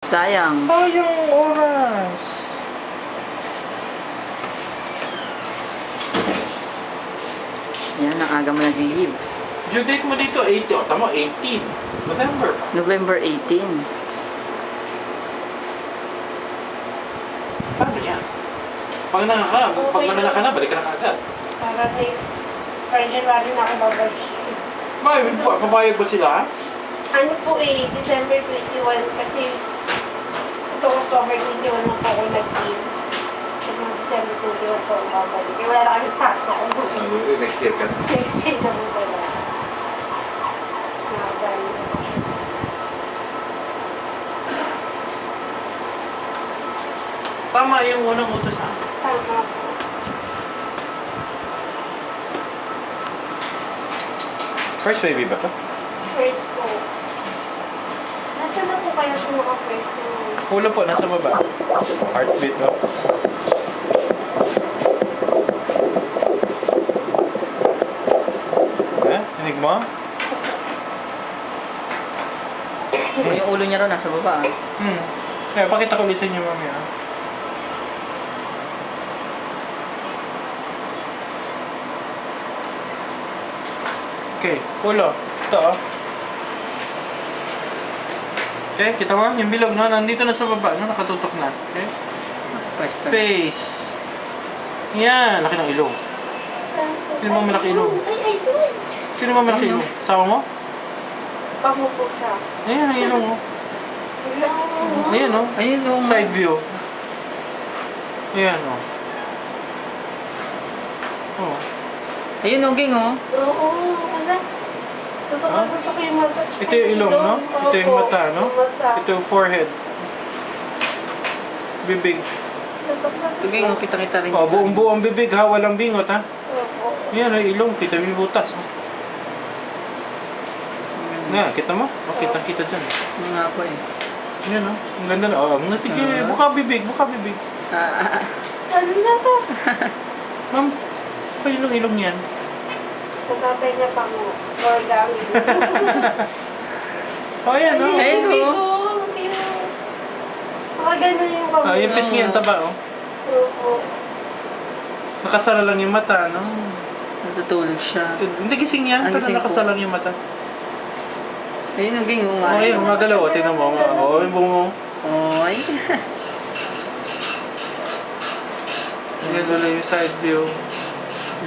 Sayang. Sayang oras. Yan, ang aga mo nag-leave. Due date mo dito, 18. O, tama, 18. November. November 18. Paano yan? Pag nanaka ka na, balik ka na kagad. Para next January na ako babalik. Bakit? Pabayag ba sila? Ano po December 21 kasi ito October 21 lang po ako nag-team. So, mga December 21 po ako babalik. Eh, wala na kami pasok. Next year ka. Next year na po pala. Nakabalik. Tama yung unang utos ha. Tama po. First baby ba to? First po. Nasaan na po kaya kung naka-first na yun? Ulo po, nasa baba. Heartbeat no? Tinig mo? Yung ulo niya ron nasa baba. Kaya pakita ko ulit sa inyo mamaya. Okay, ulo. Ito oh. Okay, kita mo? Yung bilog no? Nandito na sa baba, no? Nakatutok na. Okay? Pwesto. Face. Yan, laki ng ilong. Saan po? Sino ba malaki ilong? Ay, doon. Sino ba malaki ilong? Sawa mo? Pango po siya. Ayan ang ilong mo. Ayan oh. Ayun, yung Side view. Ayan oh. Oh. Ayun, yung ging, oh. Oo, ano? Tutok yung mata. Ito yung ilong, no? Ito yung mata, no? Yung mata. Ito yung forehead. Bibig. Ito, ging, oh. Kita-kita rin. Oh, buong bibig ha, walang bingot ha. Opo. Ayan ang ilong, kita mo yung butas. Oh. Nga, kita mo? Oh, kita dyan. Yung nga po, eh. Ayan oh. Ang ganda na. Oh, sige, buka bibig. Ano na to? Ma'am, ano yung ilong yan? Sa tatay niya pango. Origami. Oh, ayan oh. Ayun, Ayun, oh. Baka ganun yung pango. Ah, yung pisngi ang taba oh. Opo. Nakasara lang yung mata, no? Natutulog siya. Hindi gising yan, Ang pero gising po. nakasara lang yung mata. Ayun, yung ging, oh. Oh, ayun, magalaw. Oh, tingnan mo. Oh, yung bungo. Oy. Yan wala yung side view.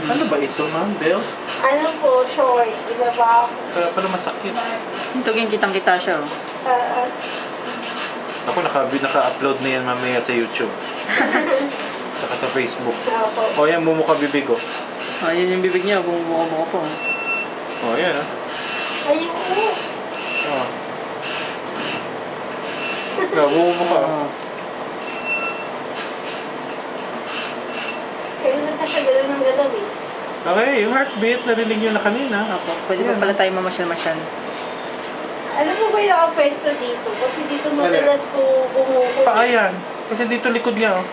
Ano ba ito, ma'am? Bell? Ano po, short. Ibaba ako. Kaya pala masakit. Ito, ging, kitang-kita siya, oh. Ako, naka-upload na yan mamaya sa YouTube. Saka sa Facebook. Opo. O, yan, bumuka bibig ko. Ayun yung bibig niya, bumuka po. O, yan, ah. Ayun po. O. Bumuka. Oo. Kaya na siya gano'n ng galaw eh. Okay, yung heartbeat, narinig nyo na kanina. Opo. Pwede pa Yan. pala tayo mamasyal-masyal. Ano po ba yung nakapwesto dito? Kasi dito madalas po bumukod. Paa yan. Kasi dito likod niya, oh.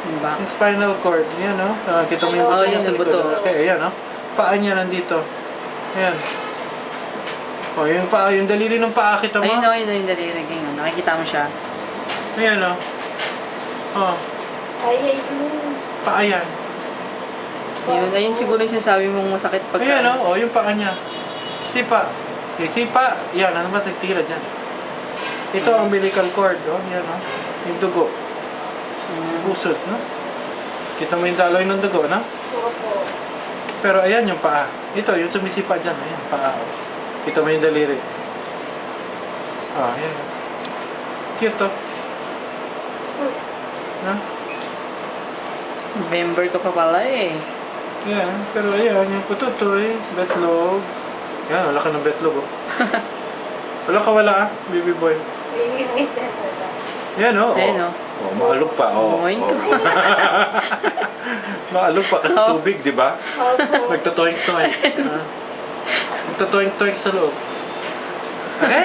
Yung back. Yung spinal cord. Yan, oh. Kita mo yung Oo, buto yung sa sa likod. buto. Okay, ayan, oh. Paa niya nandito. Ayan. O, yung paa, yung dalili ng paa, kita mo? Ayun, oh, ayun, oh, yung daliri, ging, oh. Nakikita mo siya. Ayan, oh. Oh, Ay. paa yan. Ayun siguro yung sinasabi mong masakit pagka... Ayan, oh, yung paa niya. Sipa. Okay, sipa. Yan, ano ba nagtira dyan? Ito ang umbilical cord, oh. Yan, oh. Yung dugo. Pusod, no? Kita mo yung daloy ng dugo, no? Opo. Pero ayan yung paa. Ito, yung sumisipa dyan. Ayan, paa. Oh. Kita mo yung daliri. Ah, ayan. Cute, oh. No? November ka pa pala, eh. Yan, pero ayan, yung pututoy, betlog. Yan, wala ka ng betlog, oh. Wala ka wala, ah, baby boy. Wait. Yan, oh. Ayun, oh. Oh, maalog pa, oh. Oh, ayun. Maalog pa kasi Oh. tubig, di ba? Opo. Nagtotoink-toink. Nagtotoink-toink sa loob. Okay?